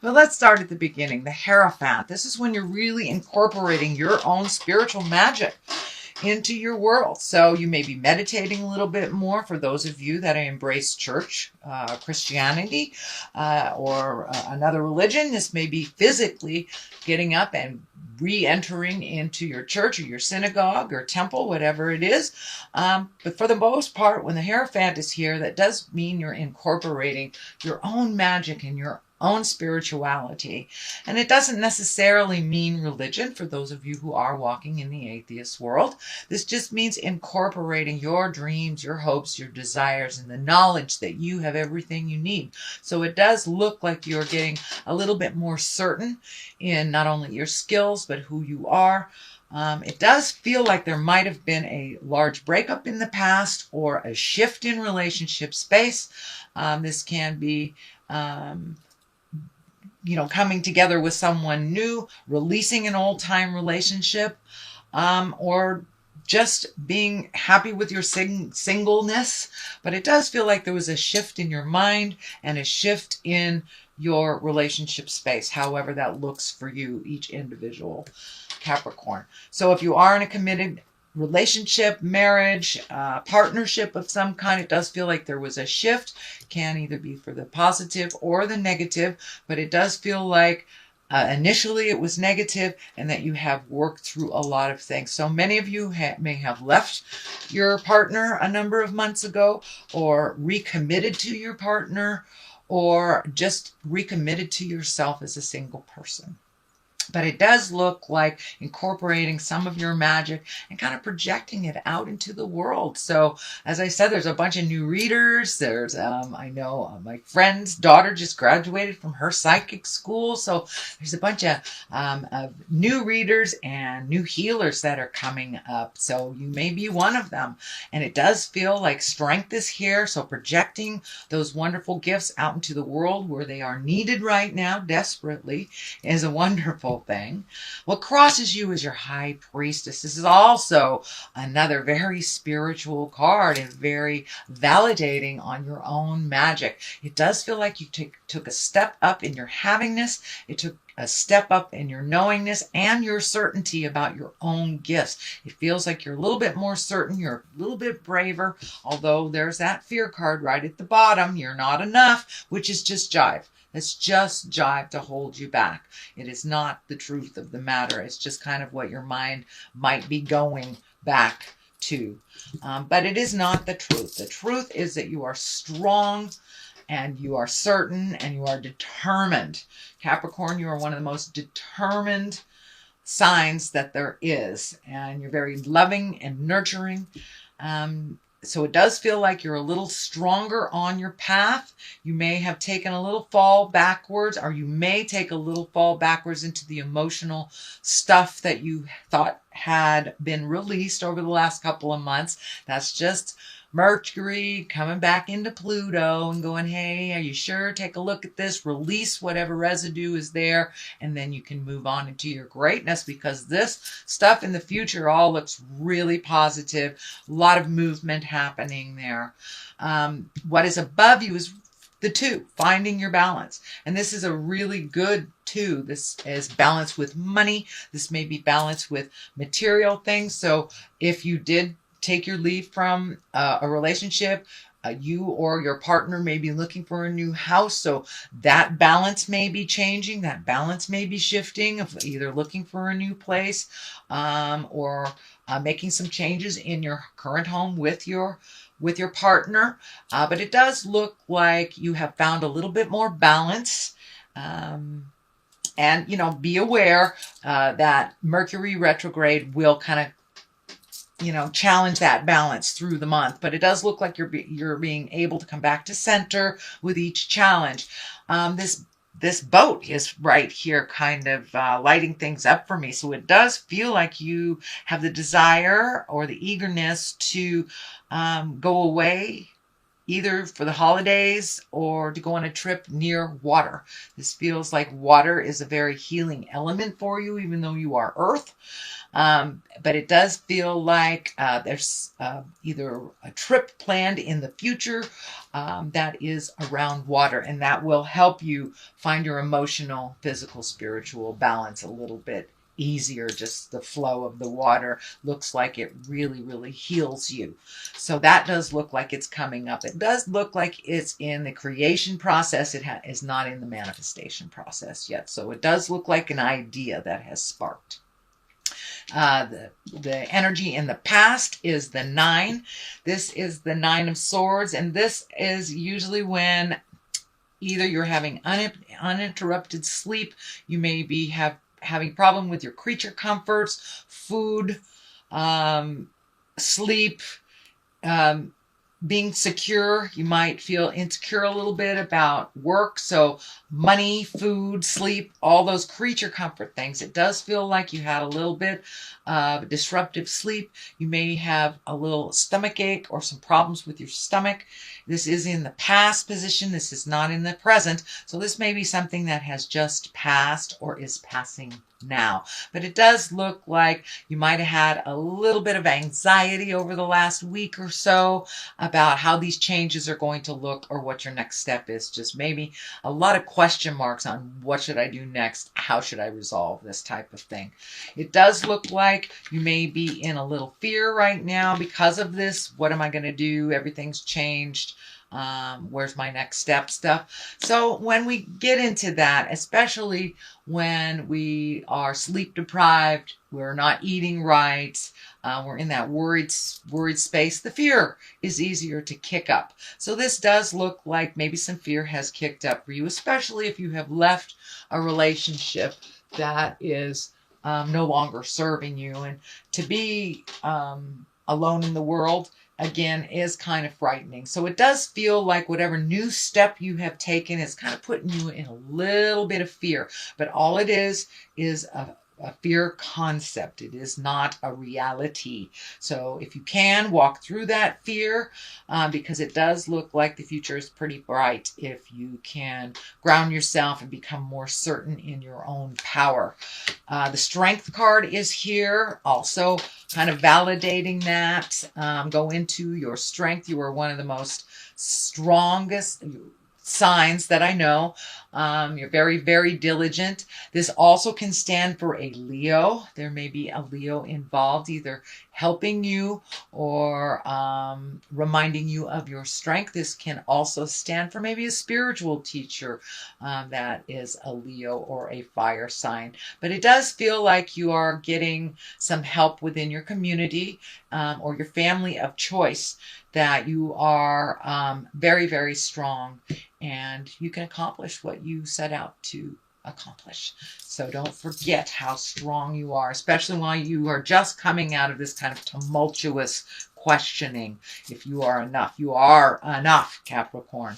But let's start at the beginning. The Hierophant. This is when you're really incorporating your own spiritual magic into your world. So you may be meditating a little bit more for those of you that embrace church, Christianity, or another religion. This may be physically getting up and re-entering into your church or your synagogue or temple, whatever it is. But for the most part, when the Hierophant is here, that does mean you're incorporating your own magic and your own spirituality. And it doesn't necessarily mean religion for those of you who are walking in the atheist world. This just means incorporating your dreams, your hopes, your desires, and the knowledge that you have everything you need. So it does look like you're getting a little bit more certain in not only your skills, but who you are. It does feel like there might have been a large breakup in the past or a shift in relationship space. This can be coming together with someone new, releasing an old-time relationship, or just being happy with your singleness. But it does feel like there was a shift in your mind and a shift in your relationship space, however that looks for you, each individual Capricorn. So if you are in a committed relationship, marriage, partnership of some kind, it does feel like there was a shift. Can either be for the positive or the negative, but it does feel like initially it was negative and that you have worked through a lot of things. So many of you may have left your partner a number of months ago, or recommitted to your partner, or just recommitted to yourself as a single person. But it does look like incorporating some of your magic and kind of projecting it out into the world. So, as I said, there's a bunch of new readers. There's, I know my friend's daughter just graduated from her psychic school. So there's a bunch of new readers and new healers that are coming up. So you may be one of them. And it does feel like strength is here. So projecting those wonderful gifts out into the world where they are needed right now desperately is a wonderful thing. What crosses you is your High Priestess. This is also another very spiritual card and very validating on your own magic. It does feel like you took a step up in your havingness. It took a step up in your knowingness and your certainty about your own gifts. It feels like you're a little bit more certain. You're a little bit braver, although there's that fear card right at the bottom. You're not enough, which is just jive. It's just jive to hold you back. It is not the truth of the matter. It's just kind of what your mind might be going back to. But it is not the truth. The truth is that you are strong and you are certain and you are determined. Capricorn, you are one of the most determined signs that there is. And you're very loving and nurturing. So it does feel like you're a little stronger on your path. You may have taken a little fall backwards, or you may take a little fall backwards into the emotional stuff that you thought had been released over the last couple of months. That's just Mercury coming back into Pluto and going, hey, are you sure? Take a look at this, release whatever residue is there, and then you can move on into your greatness, because this stuff in the future all looks really positive. A lot of movement happening there. What is above you is the 2, finding your balance. And this is a really good 2. This is balance with money. This may be balance with material things. So if you did take your leave from a relationship, you or your partner may be looking for a new house. So that balance may be changing. That balance may be shifting, of either looking for a new place or making some changes in your current home with your partner. But it does look like you have found a little bit more balance. And, be aware that Mercury retrograde will kind of challenge that balance through the month. But it does look like you're being able to come back to center with each challenge. This boat is right here kind of lighting things up for me. So it does feel like you have the desire or the eagerness to go away either for the holidays or to go on a trip near water. This feels like water is a very healing element for you, even though you are earth. But it does feel like there's either a trip planned in the future that is around water, and that will help you find your emotional, physical, spiritual balance a little bit easier. Just the flow of the water looks like it really, really heals you. So that does look like it's coming up. It does look like it's in the creation process. It is not in the manifestation process yet. So it does look like an idea that has sparked. The energy in the past is the 9. This is the 9 of Swords, and this is usually when either you're having uninterrupted sleep, you may be having problem with your creature comforts, food, sleep, being secure. You might feel insecure a little bit about work. So money, food, sleep, all those creature comfort things. It does feel like you had a little bit of disruptive sleep. You may have a little stomach ache or some problems with your stomach. This is in the past position. This is not in the present. So this may be something that has just passed or is passing now. But it does look like you might have had a little bit of anxiety over the last week or so about how these changes are going to look or what your next step is. Just maybe a lot of question marks on what should I do next? How should I resolve this type of thing? It does look like you may be in a little fear right now because of this. What am I going to do? Everything's changed. Where's my next step stuff? So when we get into that, especially when we are sleep deprived, we're not eating right, we're in that worried space, the fear is easier to kick up. So this does look like maybe some fear has kicked up for you, especially if you have left a relationship that is no longer serving you. And to be alone in the world, again, is kind of frightening. So it does feel like whatever new step you have taken is kind of putting you in a little bit of fear. But all it is a fear concept. It is not a reality. So if you can, walk through that fear, because it does look like the future is pretty bright if you can ground yourself and become more certain in your own power. The Strength card is here, also kind of validating that. Go into your strength. You are one of the most strongest signs that I know. You're very, very diligent. This also can stand for a Leo. There may be a Leo involved, either helping you or reminding you of your strength. This can also stand for maybe a spiritual teacher that is a Leo or a fire sign. But it does feel like you are getting some help within your community or your family of choice, that you are very, very strong and you can accomplish what you set out to accomplish. So don't forget how strong you are, especially while you are just coming out of this kind of tumultuous questioning. If you are enough, you are enough, Capricorn.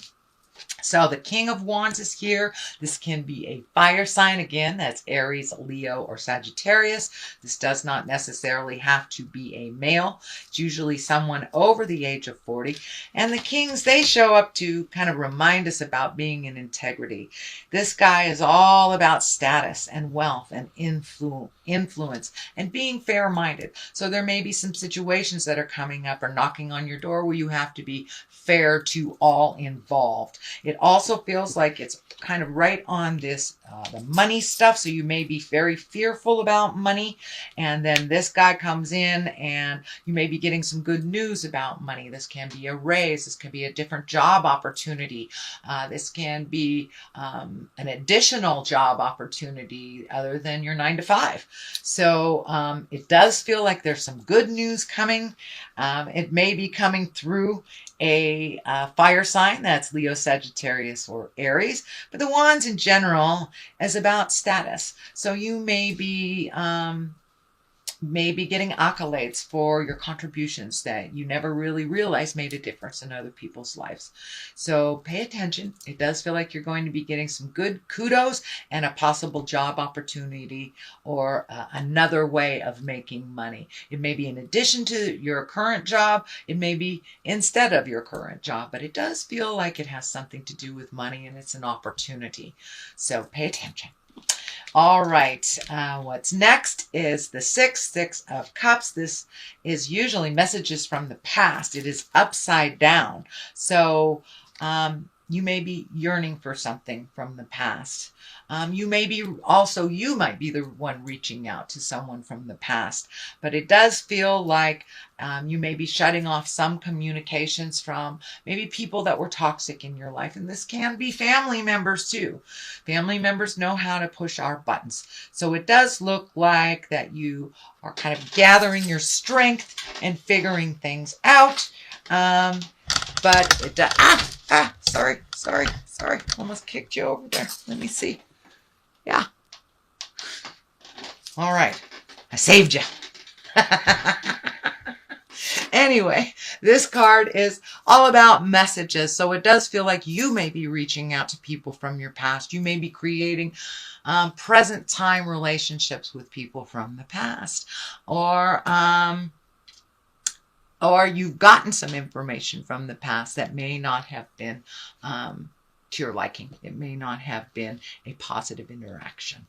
So the King of Wands is here. This can be a fire sign. Again, that's Aries, Leo, or Sagittarius. This does not necessarily have to be a male. It's usually someone over the age of 40. And the Kings, they show up to kind of remind us about being in integrity. This guy is all about status and wealth and influence and being fair-minded. So there may be some situations that are coming up or knocking on your door where you have to be fair to all involved. It also feels like it's kind of right on this, the money stuff. So you may be very fearful about money. And then this guy comes in and you may be getting some good news about money. This can be a raise. This can be a different job opportunity. This can be an additional job opportunity other than your 9-to-5. So it does feel like there's some good news coming. It may be coming through a fire sign, that's Leo, Sagittarius, or Aries. But the Wands in general is about status. So you may be maybe getting accolades for your contributions that you never really realized made a difference in other people's lives. So pay attention. It does feel like you're going to be getting some good kudos and a possible job opportunity or another way of making money. It may be in addition to your current job. It may be instead of your current job, but it does feel like it has something to do with money and it's an opportunity. So pay attention. All right, what's next is the Six of Cups. This is usually messages from the past. It is upside down. So you may be yearning for something from the past. You might be the one reaching out to someone from the past. But it does feel like you may be shutting off some communications from maybe people that were toxic in your life. And this can be family members too. Family members know how to push our buttons. So it does look like that you are kind of gathering your strength and figuring things out. But it does... Sorry. Almost kicked you over there. Let me see. Yeah. All right. I saved you. Anyway, this card is all about messages. So it does feel like you may be reaching out to people from your past. You may be creating present time relationships with people from the past. Or you've gotten some information from the past that may not have been to your liking. It may not have been a positive interaction.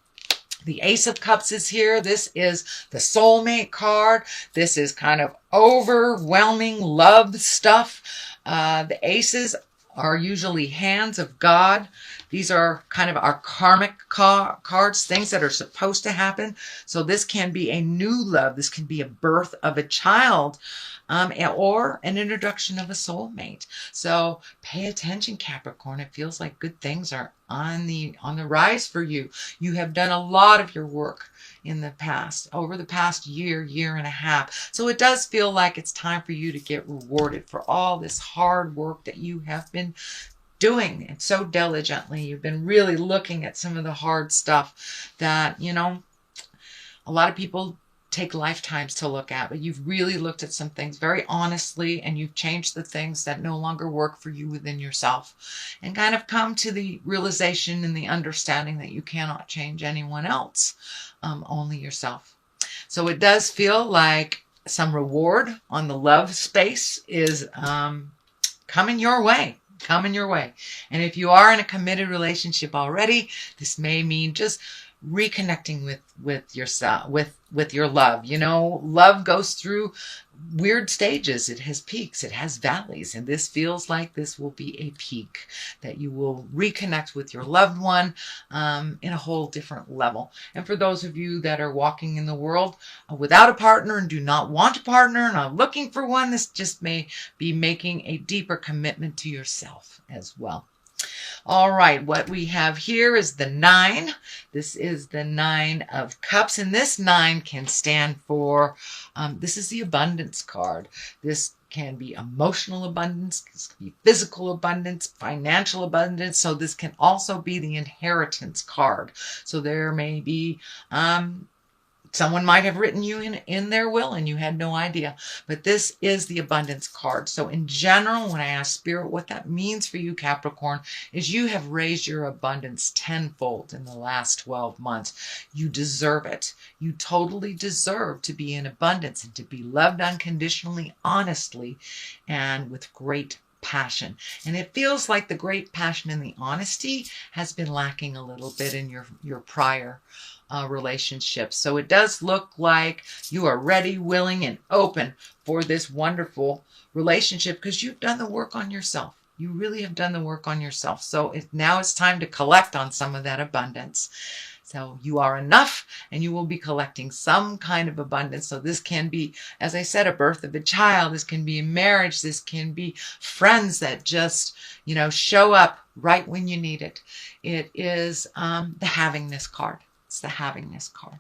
The Ace of Cups is here. This is the soulmate card. This is kind of overwhelming love stuff. The aces are usually hands of God. These are kind of our karmic cards, things that are supposed to happen. So this can be a new love. This can be a birth of a child. Or an introduction of a soulmate. So pay attention, Capricorn. It feels like good things are on the rise for you. You have done a lot of your work in the past, over the past year and a half. So it does feel like it's time for you to get rewarded for all this hard work that you have been doing it so diligently. You've been really looking at some of the hard stuff that, a lot of people take lifetimes to look at, but you've really looked at some things very honestly, and you've changed the things that no longer work for you within yourself, and kind of come to the realization and the understanding that you cannot change anyone else, only yourself. So it does feel like some reward on the love space is coming your way. And if you are in a committed relationship already, this may mean just reconnecting with yourself, with your love. Love goes through weird stages. It has peaks, it has valleys, and this feels like this will be a peak, that you will reconnect with your loved one in a whole different level. And for those of you that are walking in the world without a partner and do not want a partner and are looking for one, this just may be making a deeper commitment to yourself as well. All right, what we have here is the 9. This is the 9 of Cups, and this 9 can stand for, this is the abundance card. This can be emotional abundance, this can be physical abundance, financial abundance. So this can also be the inheritance card. So there may be, someone might have written you in their will and you had no idea. But this is the abundance card. So in general, when I ask Spirit what that means for you, Capricorn, is you have raised your abundance tenfold in the last 12 months. You deserve it. You totally deserve to be in abundance and to be loved unconditionally, honestly, and with great passion. And it feels like the great passion and the honesty has been lacking a little bit in your prior relationships. So it does look like you are ready, willing, and open for this wonderful relationship because you've done the work on yourself. You really have done the work on yourself. So now it's time to collect on some of that abundance. So you are enough, and you will be collecting some kind of abundance. So this can be, as I said, a birth of a child. This can be a marriage. This can be friends that just, show up right when you need it. It is the havingness card. It's the havingness card.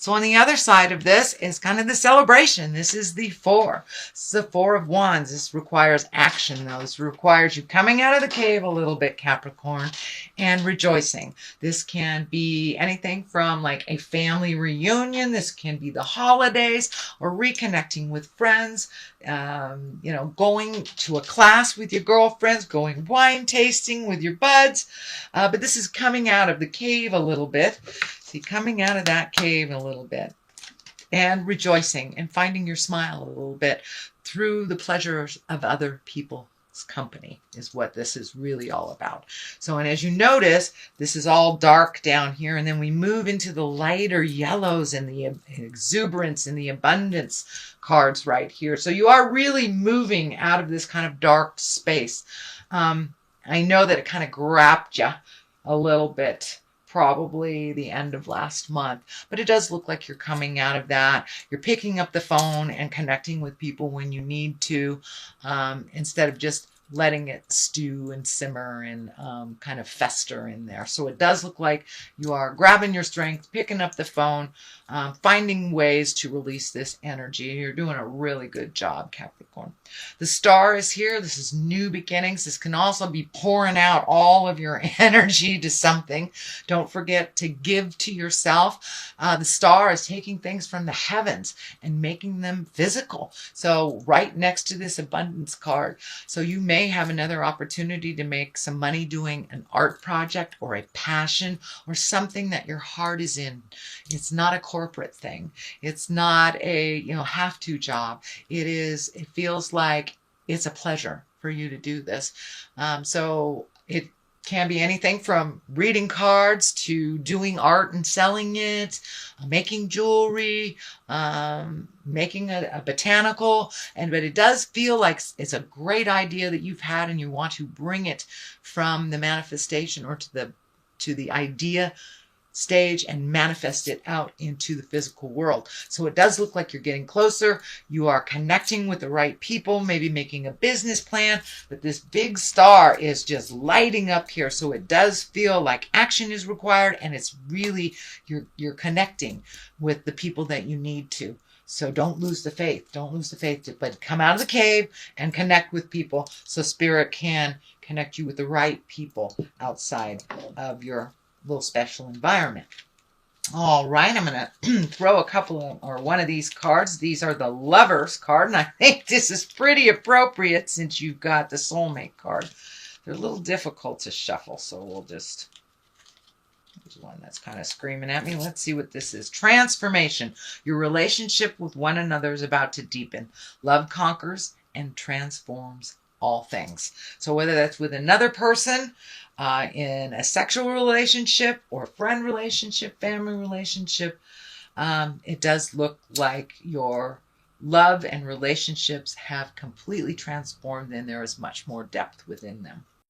So on the other side of this is kind of the celebration. This is the 4. This is the 4 of Wands. This requires action, though. This requires you coming out of the cave a little bit, Capricorn, and rejoicing. This can be anything from like a family reunion. This can be the holidays or reconnecting with friends, going to a class with your girlfriends, going wine tasting with your buds. But this is coming out of the cave a little bit. See, coming out of that cave a little bit and rejoicing and finding your smile a little bit through the pleasures of other people's company is what this is really all about. So, and as you notice, this is all dark down here, and then we move into the lighter yellows and the exuberance and the abundance cards right here. So you are really moving out of this kind of dark space. I know that it kind of grabbed you a little bit, probably the end of last month, but it does look like you're coming out of that. You're picking up the phone and connecting with people when you need to, instead of just letting it stew and simmer and kind of fester in there. So it does look like you are grabbing your strength, picking up the phone, finding ways to release this energy. You're doing a really good job, Capricorn. The star is here. This is new beginnings. This can also be pouring out all of your energy to something. Don't forget to give to yourself. The star is taking things from the heavens and making them physical. So right next to this abundance card. So you may have another opportunity to make some money doing an art project or a passion or something that your heart is in. It's not a corporate thing. It's not a have-to job. It feels like it's a pleasure for you to do this. So it can be anything from reading cards to doing art and selling it, making jewelry, making a botanical. But it does feel like it's a great idea that you've had and you want to bring it from the manifestation or to the idea stage and manifest it out into the physical world. So it does look like you're getting closer. You are connecting with the right people, maybe making a business plan, but this big star is just lighting up here. So it does feel like action is required, and it's really, you're connecting with the people that you need to. So don't lose the faith. Don't lose the faith, but come out of the cave and connect with people so Spirit can connect you with the right people outside of your little special environment. All right, I'm going to throw one of these cards. These are the Lovers card, and I think this is pretty appropriate since you've got the Soulmate card. They're a little difficult to shuffle, so we'll just... There's one that's kind of screaming at me. Let's see what this is. Transformation. Your relationship with one another is about to deepen. Love conquers and transforms all things. So whether that's with another person, in a sexual relationship or friend relationship, family relationship, it does look like your love and relationships have completely transformed and there is much more depth within them.